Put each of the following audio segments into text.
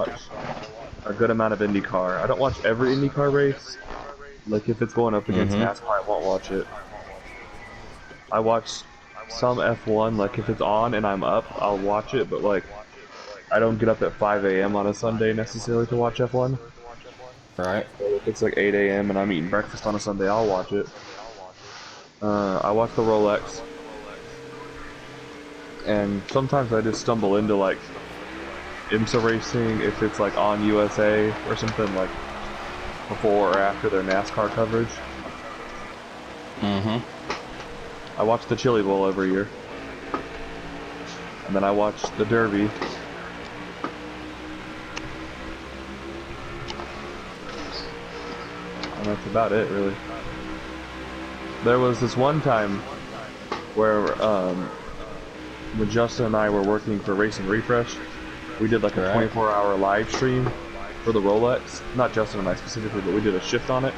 watch a good amount of IndyCar. I don't watch every IndyCar race. Like if it's going up against NASCAR, I won't watch it. I watch some F1. Like if it's on and I'm up, I'll watch it. But like, I don't get up at 5 a.m. on a Sunday necessarily to watch F1. Right. So if it's like 8 a.m. and I'm eating breakfast on a Sunday, I'll watch it. I watch the Rolex. And sometimes I just stumble into like IMSA racing if it's like on USA or something, like before or after their NASCAR coverage. I watch the Chili Bowl every year. And then I watch the Derby. And that's about it, really. There was this one time where when Justin and I were working for Racing Refresh, we did like a 24-hour live stream for the Rolex. Not Justin and I specifically, but we did a shift on it.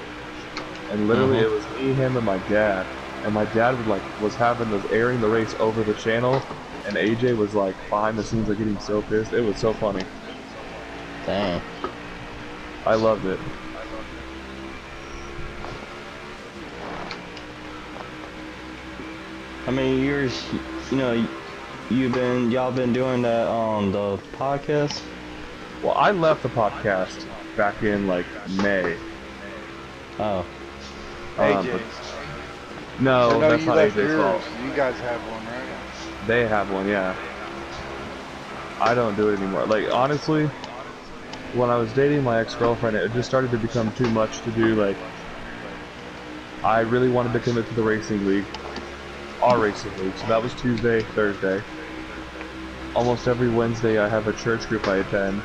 And literally it was me, him, and my dad. And my dad was airing the race over the channel, and AJ was like behind the scenes like getting so pissed. It was so funny. Dang. I loved it. How many years, y'all been doing that on the podcast? Well, I left the podcast back in like May. Oh. AJ. No, that's not AJ's fault. You guys have one, right? They have one, yeah. I don't do it anymore. Like, honestly, when I was dating my ex-girlfriend, it just started to become too much to do. Like, I really wanted to commit to the racing league. Our racing league. So that was Tuesday, Thursday. Almost every Wednesday I have a church group I attend.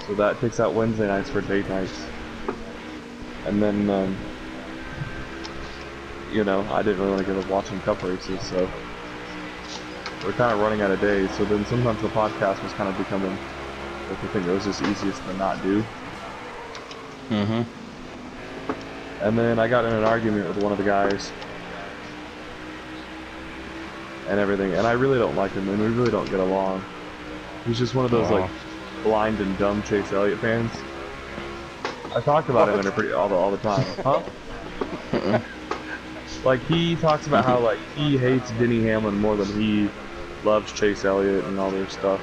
So that takes out Wednesday nights for date nights. And then, I didn't really want to give up watching cup races, so we're kind of running out of days. So then sometimes the podcast was kind of becoming like the thing that was just easiest to not do. And then I got in an argument with one of the guys and everything, and I really don't like him, and we really don't get along. He's just one of those like blind and dumb Chase Elliott fans. I talk about him all the time. Huh? Like he talks about how like he hates Denny Hamlin more than he loves Chase Elliott and all their stuff,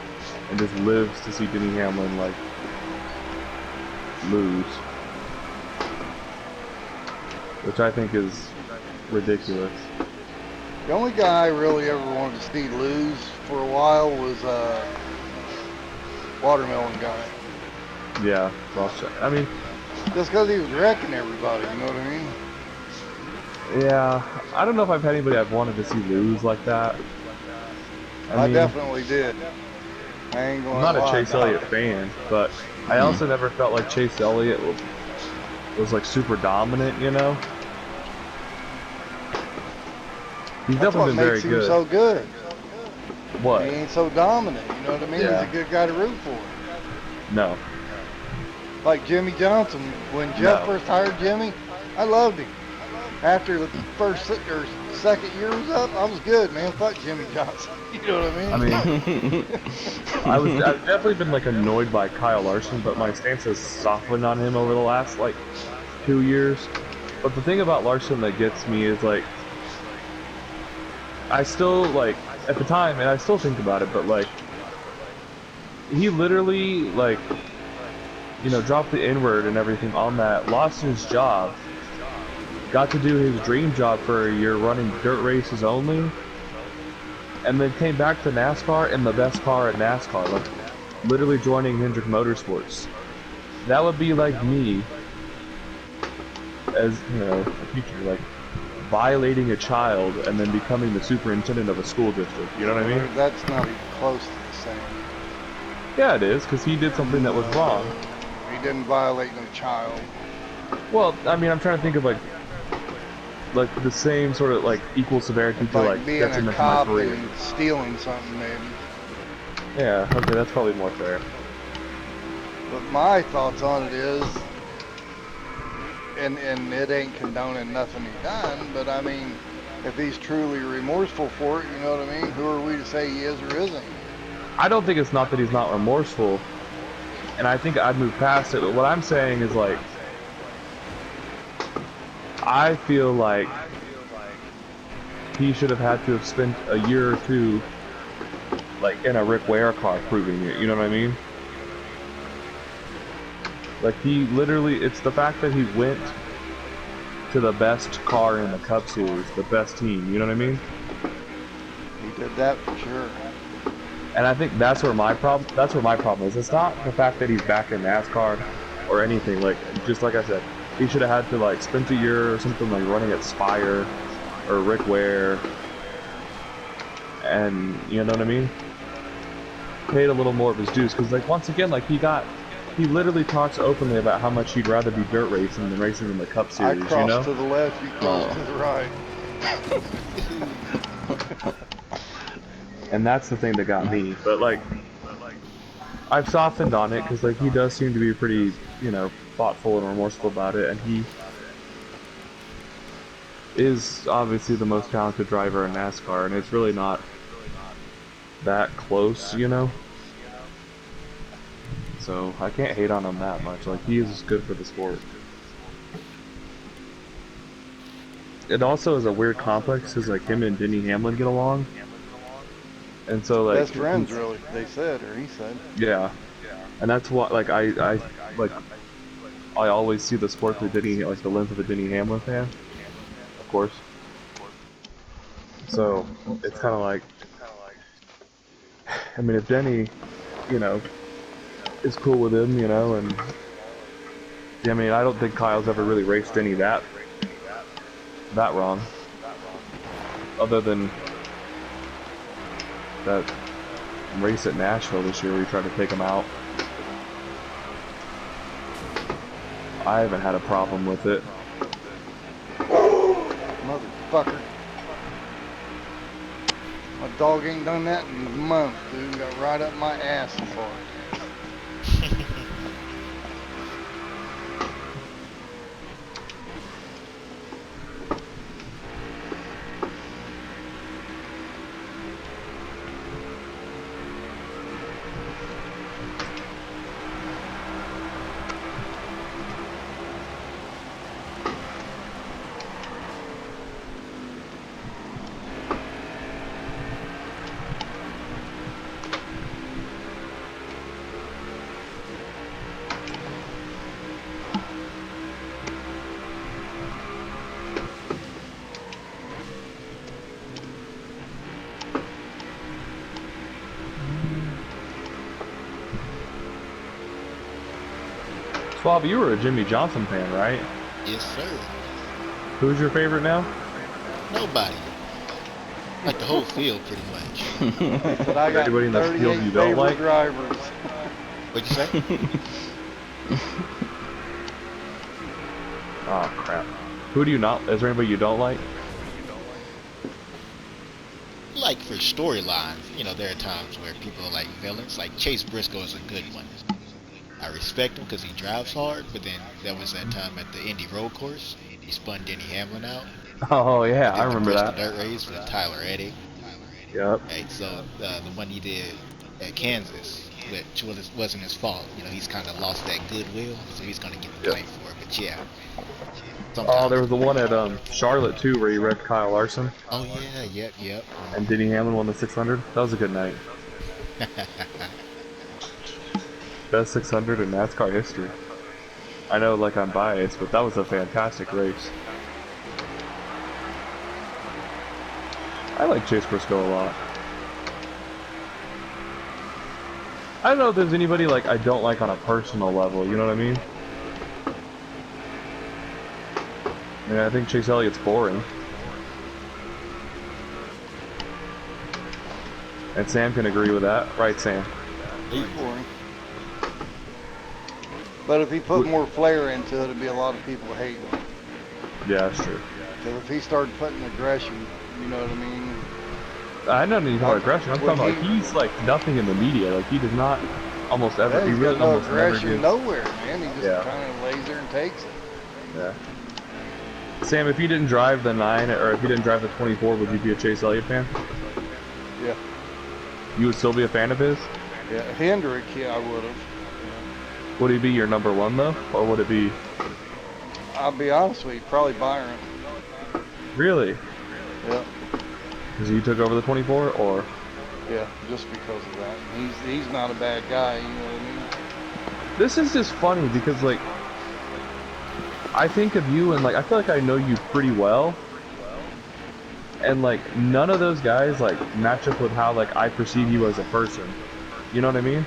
and just lives to see Denny Hamlin like lose, which I think is ridiculous. The only guy I really ever wanted to see lose for a while was Watermelon guy. Yeah, well, I mean, just because he was wrecking everybody, you know what I mean? Yeah, I don't know if I've had anybody I've wanted to see lose like that. I definitely did. I ain't going to lie. I'm not a Chase Elliott fan, but I also never felt like Chase Elliott was like super dominant, you know? He's definitely been very good. That's what makes him so good. What? He ain't so dominant, you know what I mean? Yeah. He's a good guy to root for. No. Like Jimmy Johnson, when Jeff first hired Jimmy, I loved him. After the first or second year was up, I was good, man. Fuck Jimmy Johnson. You know what I mean? I've definitely been like annoyed by Kyle Larson, but my stance has softened on him over the last like 2 years. But the thing about Larson that gets me is like, I still like at the time, and I still think about it, but like he literally like dropped the N-word and everything on that, lost his job, got to do his dream job for a year running dirt races only, and then came back to NASCAR in the best car at NASCAR, like literally joining Hendrick Motorsports. That would be like me as, a teacher, like violating a child and then becoming the superintendent of a school district, you know what I mean? That's not even close to the same. Yeah, it is, because he did something that was wrong. He didn't violate no child. Well, I mean, I'm trying to think of like the same sort of like equal severity to like being a cop and stealing something, maybe. Yeah, okay, that's probably more fair. But my thoughts on it is, and it ain't condoning nothing he done, but I mean, if he's truly remorseful for it, you know what I mean? Who are we to say he is or isn't? I don't think it's not that he's not remorseful. and I think I'd move past it. But what I'm saying is like, I feel like he should have had to have spent a year or two, like in a Rick Ware car, proving it. You know what I mean? Like he literally, it's the fact that he went to the best car in the Cup Series, the best team. You know what I mean? He did that for sure. And I think that's where my problem. That's where my problem is. It's not the fact that he's back in NASCAR or anything. Like just like I said, he should have had to like spent a year or something like running at Spire or Rick Ware, and you know what I mean. Paid a little more of his dues because like once again like he literally talks openly about how much he'd rather be dirt racing than racing in the Cup Series. I cross You know? to the left, you cross to the right. And that's the thing that got me. But like, I've softened on it because like he does seem to be pretty, you know, thoughtful and remorseful about it, and he is obviously the most talented driver in NASCAR, and it's really not that close, you know. So I can't hate on him that much. Like he is good for the sport. It also is a weird complex because like him and Denny Hamlin get along. And so like Best friends, really. They said, or he said. Yeah, and that's what like I always see the sport through Denny, like the lens of a Denny Hamlin fan, of course. So it's kind of like, I mean, if Denny, you know, is cool with him, you know, and yeah, I mean, I don't think Kyle's ever really raced Denny that wrong, other than that race at Nashville this year where we tried to take him out. I haven't had a problem with it. Motherfucker. My dog ain't done that in months, dude. Got right up my ass so far. Swab, you were a Jimmy Johnson fan, right? Yes, sir. Who's your favorite now? Nobody. Like the whole field, pretty much. But I got Anybody in the field 38 you don't favorite like? drivers. What'd you say? Oh crap. Who do you not? Is there anybody you don't like? Like for storylines, you know, there are times where people are like villains. Like Chase Briscoe is a good one. I respect him because he drives hard, but then there was that time at the Indy Road Course, he spun Denny Hamlin out. Oh yeah, He I did the remember Bristol that. Dirt Race with Tyler Eddy. Yep. Right, so the one he did at Kansas, which wasn't his fault. You know, he's kind of lost that goodwill, so he's going to get the blame for it. But yeah. Oh, there was the one at Charlotte too, where he wrecked Kyle Larson. Oh yeah, yep. And Denny Hamlin won the 600. That was a good night. Best 600 in NASCAR history. I know, like, I'm biased, but that was a fantastic race. I like Chase Briscoe a lot. I don't know if there's anybody, like, I don't like on a personal level, you know what I mean? I mean, I think Chase Elliott's boring. And Sam can agree with that. Right, Sam? He's boring. But if he put more flair into it, it'd be a lot of people hating him. Yeah, that's true. Because if he started putting aggression, you know what I mean? I don't need more aggression. I'm talking about, like, he's like nothing in the media. Like, he does not almost ever. Yeah, He he's really got no almost never aggression gives. nowhere, man. He just Yeah. kind of lays there and takes it. Yeah. Sam, if you didn't drive the 9 or if you didn't drive the 24, would you be a Chase Elliott fan? Yeah. You would still be a fan of his? Yeah, Hendrick, yeah, I would have. Would he be your number one though, or would it be I'll be honest with you, probably Byron. really? Yeah, Because you took over the 24, or yeah, just because of that. He's not a bad guy, you know what I mean? this is just funny because like I think of you and like I feel like I know you pretty well, and like none of those guys like match up with how like I perceive you as a person. You know what I mean?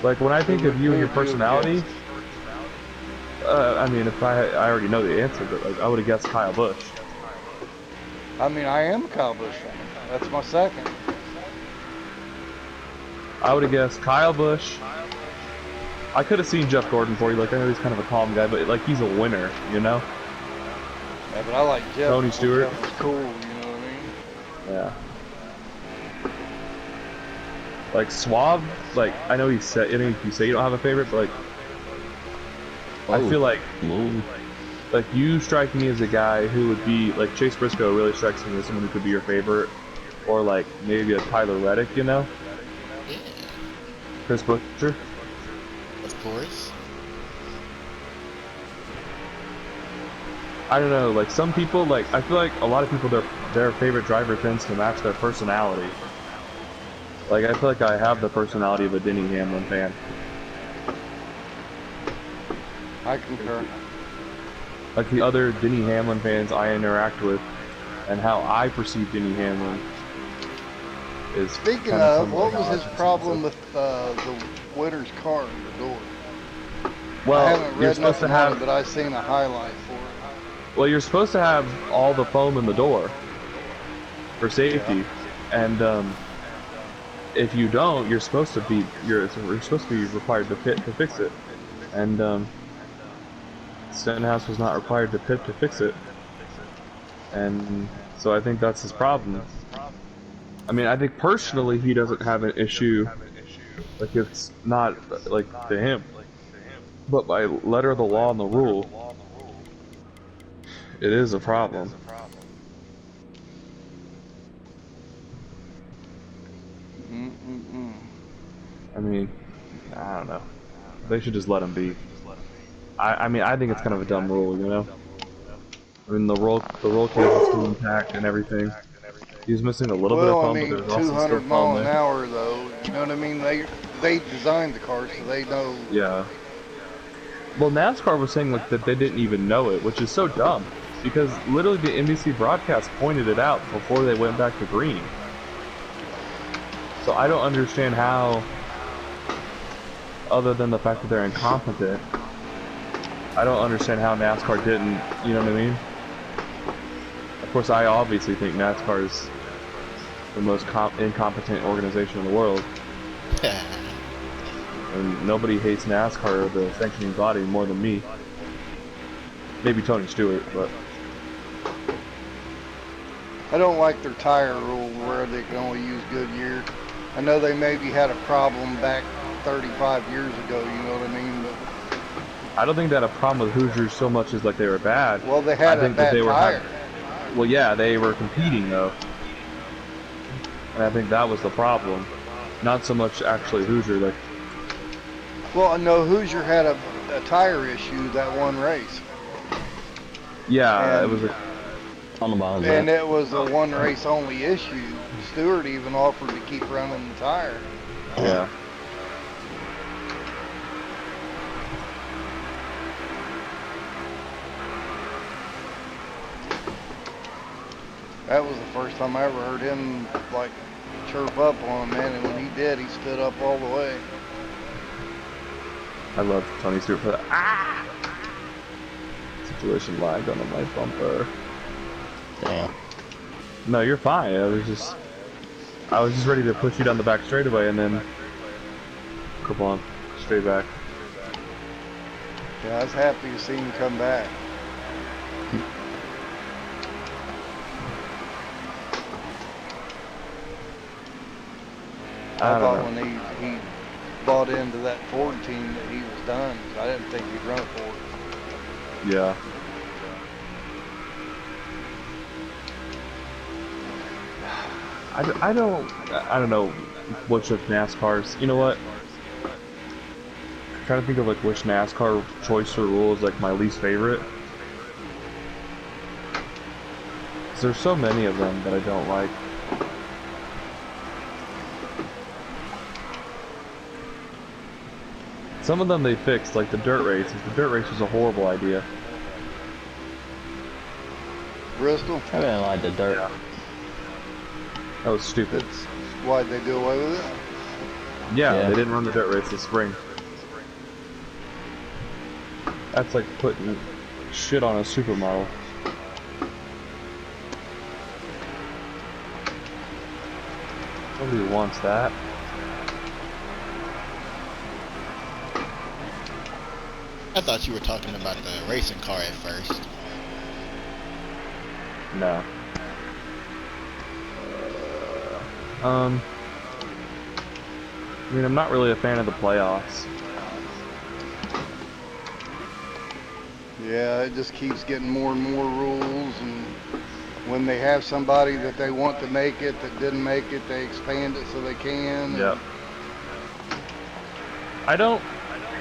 Like when I think of you and your personality, I mean, if I already know the answer, but like I would have guessed Kyle Busch. I mean, I am a Kyle Busch fan. That's my second. I would have guessed Kyle Busch. I could have seen Jeff Gordon for you. Like I know he's kind of a calm guy, but like he's a winner, you know? Yeah, but I like Jeff. Tony Stewart. Jeff was cool, you know what I mean? Yeah. Like Suave, like I know he said, I mean, you say you don't have a favorite, but like I feel like Whoa. like you strike me as a guy who would be like Chase Briscoe really strikes me as someone who could be your favorite, or like maybe a Tyler Reddick, you know? Yeah, Chris Butcher. of course. I don't know, like some people, like I feel like a lot of people, their favorite driver tends to match their personality. Like I feel like I have the personality of a Denny Hamlin fan. I concur. Like the other Denny Hamlin fans I interact with, and how I perceive Denny Hamlin is. Speaking kinda of, similar what to was how I his perceive problem myself. with the winner's car in the door? Well, I haven't you're read supposed to nothing on have. it, but I've seen a highlight for it. Well, you're supposed to have all the foam in the door for safety, and if you don't, you're supposed to be required to pit to fix it, and Stenhouse was not required to pit to fix it, and so I think that's his problem. I mean, I think personally he doesn't have an issue, like it's not like to him, but by letter of the law and the rule, it is a problem. Mm-mm-mm. I mean, I don't know. They should just let him be. I mean, I think it's kind of a dumb rule, you know? I mean, the roll cage is still intact and everything. He's missing a little bit of Well, I foam, mean, but there's also still 200 foam mile an there. hour though. You know what I mean? They designed the car so they know. Yeah. Well, NASCAR was saying like that they didn't even know it, which is so dumb. Because literally the NBC broadcast pointed it out before they went back to green. So I don't understand how, other than the fact that they're incompetent, I don't understand how NASCAR didn't, you know what I mean? Of course, I obviously think NASCAR is the most incompetent organization in the world. And nobody hates NASCAR or the sanctioning body more than me. Maybe Tony Stewart, but... I don't like their tire rule where they can only use Goodyear. I know they maybe had a problem back 35 years ago, you know what I mean? But, I don't think they had a problem with Hoosiers so much as like they were bad. well, they had I a think that bad they were tire. Well, yeah, they were competing though. And I think that was the problem. Not so much actually Hoosier, like... Well, no, Hoosier had a tire issue that one race. Yeah, And- it was a... On the bottom. And it was a one race only issue. Stewart even offered to keep running the tire. Yeah. That was the first time I ever heard him like chirp up on him, man. And when he did, he stood up all the way. I love Tony Stewart for that. Ah! Situation lagged on the my bumper. Damn. No, you're fine. I was just ready to push you down the back straightaway and then come on, straight back. Yeah, I was happy to see him come back. I I thought don't know. when he bought into that Ford team that he was done. I didn't think he'd run for it. Yeah. I don't know which of NASCAR's. You know what? trying to think of like which NASCAR choice or rule is like my least favorite. 'Cause there's so many of them that I don't like. Some of them they fixed, like the dirt race. The dirt race was a horrible idea. Bristol. I didn't like the dirt. Yeah. That was stupid. That's why'd they do away with it? Yeah, Yeah. they didn't run the dirt race this spring. That's like putting shit on a supermodel. Nobody wants that. I thought you were talking about the racing car at first. No. I mean, I'm not really a fan of the playoffs. Yeah, it just keeps getting more and more rules, and when they have somebody that they want to make it that didn't make it, they expand it so they can. Yep. I don't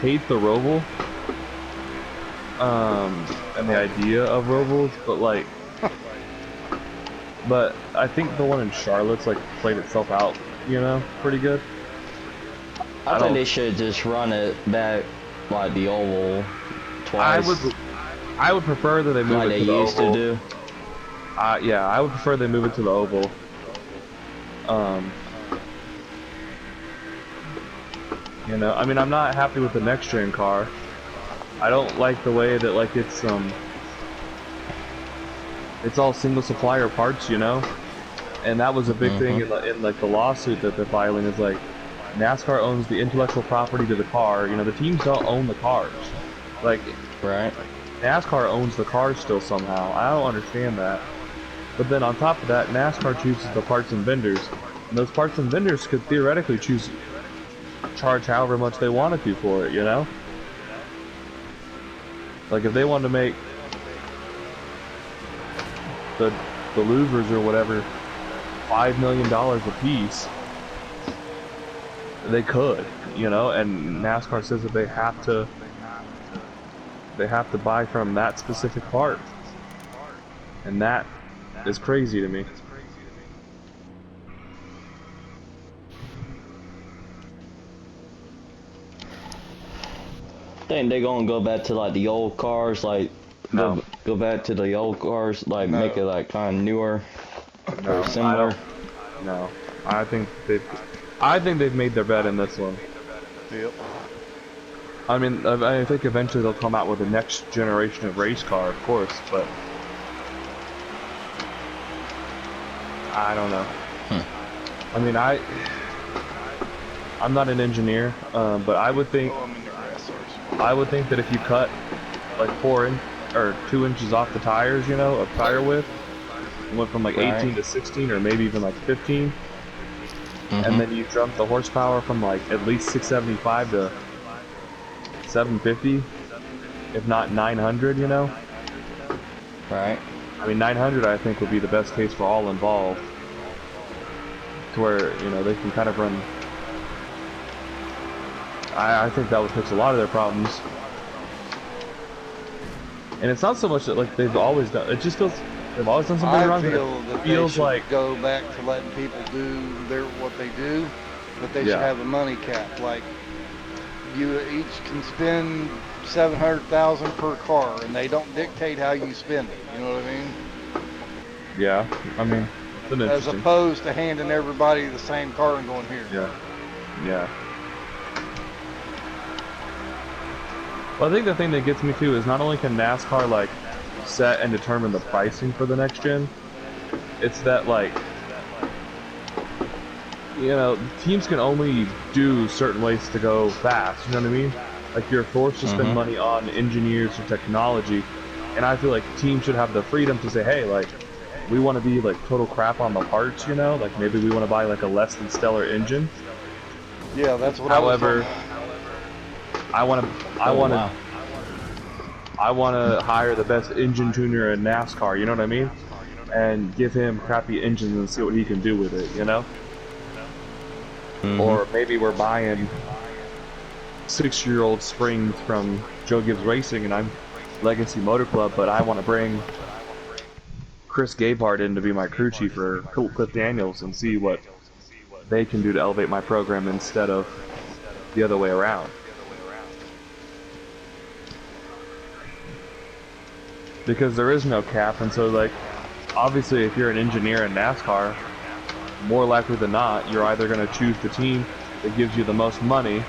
hate the Roval, and the idea of Rovals, but like, but I think the one in Charlotte's like played itself out, you know, pretty good. I don't- think they should just run it back like the oval twice. I would prefer that they move like it they to the used oval. to do. Yeah, I would prefer they move it to the oval. You know, I mean, I'm not happy with the next gen car. I don't like the way that like it's all single supplier parts, you know. And that was a big thing in like the lawsuit that they're filing is like NASCAR owns the intellectual property to the car. You know, the teams don't own the cars. Like Right. NASCAR owns the cars still somehow. I don't understand that. But then on top of that, NASCAR chooses the parts and vendors. And those parts and vendors could theoretically charge however much they wanted to for it, you know? Like if they wanted to make the louvers or whatever $5 million a piece, they could, you know, and NASCAR says that they have to buy from that specific part. And that is crazy to me. Think they gonna go back to like the old cars, like No. go back to the old cars, like No. make it like kind of newer No, or I similar. don't- No, I think they've made their bet in this one. Yep. I mean, I think eventually they'll come out with the next generation of race car, of course, but I don't know. I mean, I'm not an engineer, but I would think Oh, I'm in the grass. Sorry. that if you cut like 2 inches off the tires, you know, of tire width, went from like Right. 18 to 16 or maybe even like 15, and then you jump the horsepower from like at least 675 to 750, if not 900, you know. Right. I mean, 900 I think would be the best case for all involved, to where, you know, they can kind of run. I think that would fix a lot of their problems. And it's not so much that like they've always done. It just feels they've always done something I wrong. but feel it that feels they should like go back to letting people do what they do, but they should Yeah. have a money cap. Like you each can spend $700,000 per car, and they don't dictate how you spend it. You know what I mean? yeah. I mean, it's an As interesting. opposed to handing everybody the same car and going here. Yeah. Yeah. Well, I think the thing that gets me too is not only can NASCAR like set and determine the pricing for the next gen, it's that like, you know, teams can only do certain ways to go fast. You know what I mean? Like you're forced to spend money on engineers or technology, and I feel like teams should have the freedom to say, hey, like, we want to be like total crap on the parts. You know, like maybe we want to buy like a less than stellar engine. Yeah, that's what However, I was I want to wow. I want to hire the best engine tuner in NASCAR, you know what I mean? And give him crappy engines and see what he can do with it, you know? Or maybe we're buying 6-year-old Springs from Joe Gibbs Racing, and I'm Legacy Motor Club, but I want to bring Chris Gabehart in to be my crew chief for Cliff Daniels and see what they can do to elevate my program instead of the other way around. Because there is no cap, and so like obviously if you're an engineer in NASCAR, more likely than not you're either going to choose the team that gives you the most money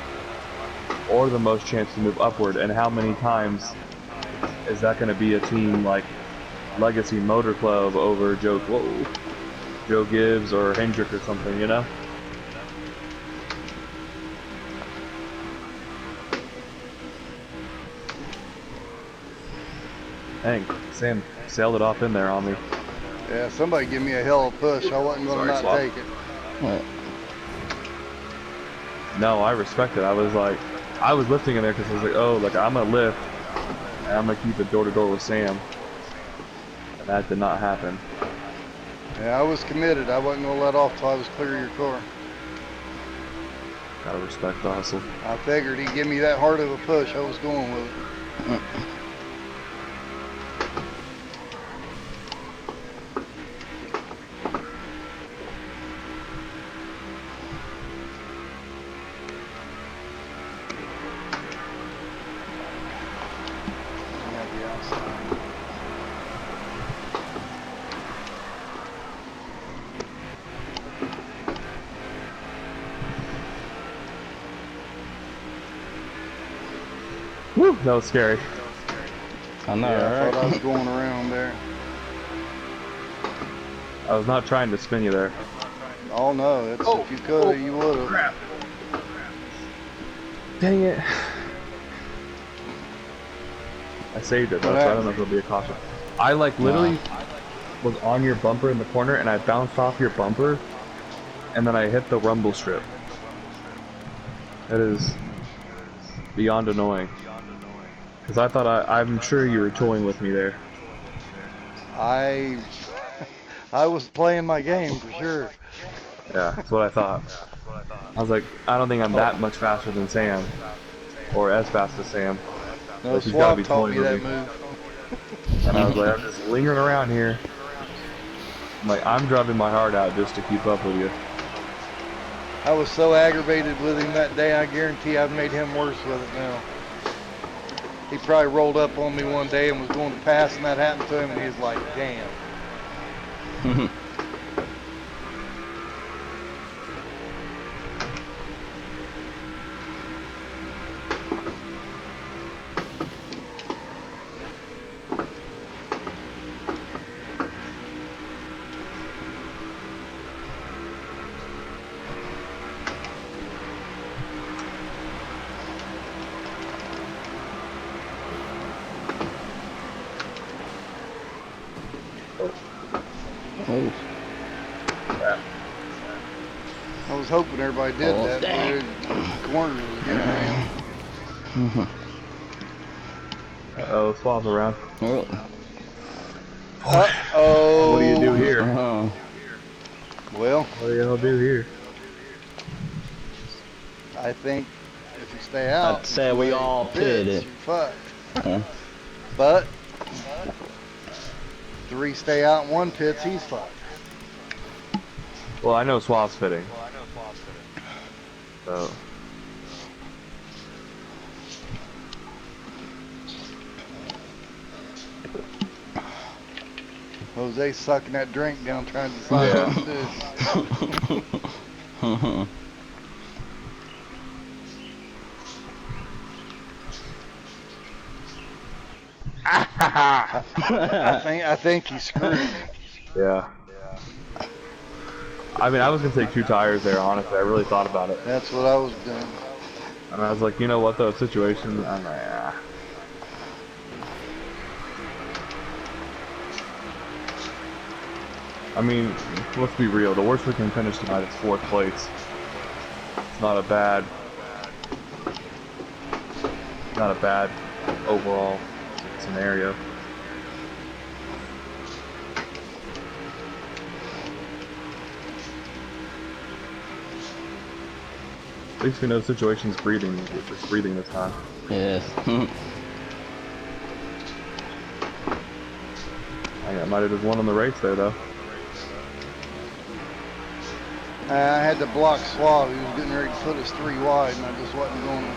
or the most chance to move upward. And how many times is that going to be a team like Legacy Motor Club over Joe Gibbs or Hendrick or something, you know? Dang, Sam sailed it off in there on me. Yeah, somebody give me a hell of a push. I wasn't going to not Swap. take it. What? No, I respect it. I was lifting in there because I was like, oh, like I'm gonna lift and I'm gonna keep it door to door with Sam, and that did not happen. Yeah, I was committed. I wasn't going to let off till I was clear of your car. Gotta respect the hustle. I figured he'd give me that hard of a push. I was going with it. Woo, that was scary. I know, Yeah, I thought I right? was going around there. I was not trying to spin you there. Oh no, it's, if you could have, you would have. Crap. Dang it. I saved it though, so I don't know if it'll be a caution. I like literally was on your bumper in the corner and I bounced off your bumper and then I hit the rumble strip. That is beyond annoying. Because I thought I'm sure you were toying with me there. I was playing my game for sure. Yeah, that's what I thought. I was like, I don't think I'm that much faster than Sam. Or as fast as Sam. No, Like, he's gotta Swap be taught me toying that with me. move. And I was like, I'm just lingering around here. I'm like, I'm driving my heart out just to keep up with you. I was so aggravated with him that day, I guarantee I've made him worse with it now. He probably rolled up on me one day and was going to pass and that happened to him and he was like, damn. Oh, I was hoping everybody did Oh, that. dang. But corner was getting around. Uh-oh, Swap's around. oh. Uh-oh. What do you do here? Oh. Well, What do y'all do here? I think if you stay out, I'd say we all pitted it. You're fucked. Huh? But 3 stay out and 1 pits, he's fucked. Well, I know Swap's fitting. So. Jose's sucking that drink down trying to decide Yeah. what to do. I think he's screwed. Yeah. I mean, I was gonna take 2 tires there, honestly. I really thought about it. That's what I was doing. And I was like, you know what, though, situation, I'm like, ah. I mean, let's be real. The worst we can finish tonight is 4th place. It's not a bad overall scenario. At least we know the situation's breathing. It's breathing this time. Yes. I might have just won on the race there, though. I had to block Slav. He was getting ready to put us 3 wide, and I just wasn't going to.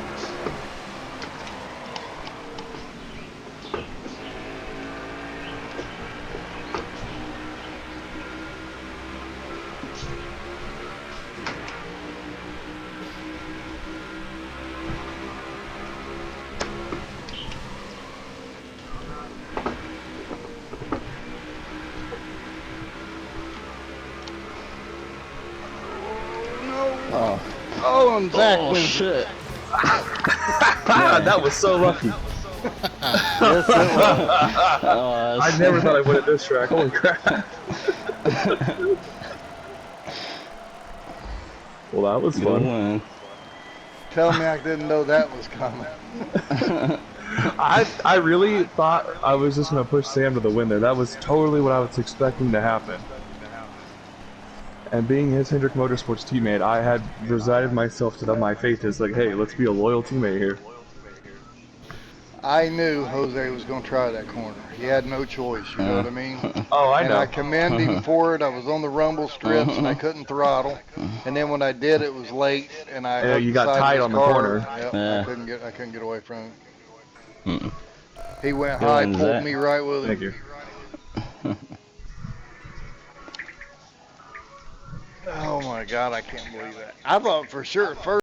Oh. Oh, and Zach Oh wins. shit. That was so lucky. Yes, it was. Oh, I never thought I'd win at this track. Holy crap. Well, that was Good fun. win. Tell me I didn't know that was coming. I really thought I was just going to push Sam to the win there. That was totally what I was expecting to happen. And being his Hendrick Motorsports teammate, I had resigned myself to my fate as like, hey, let's be a loyal teammate here. I knew Jose was going to try that corner. He had no choice, you know what I mean? Oh, I And know. I commend him for it. I was on the rumble strips and I couldn't throttle. And then when I did, it was late and I Yeah, hooked you the got side of tight his on the car. corner. Yep, Yeah. I couldn't get away from him. Mm-mm. He went Good high, one, pulled Zach. me right with him. Thank you. Oh my God, I can't believe that. I thought for sure at first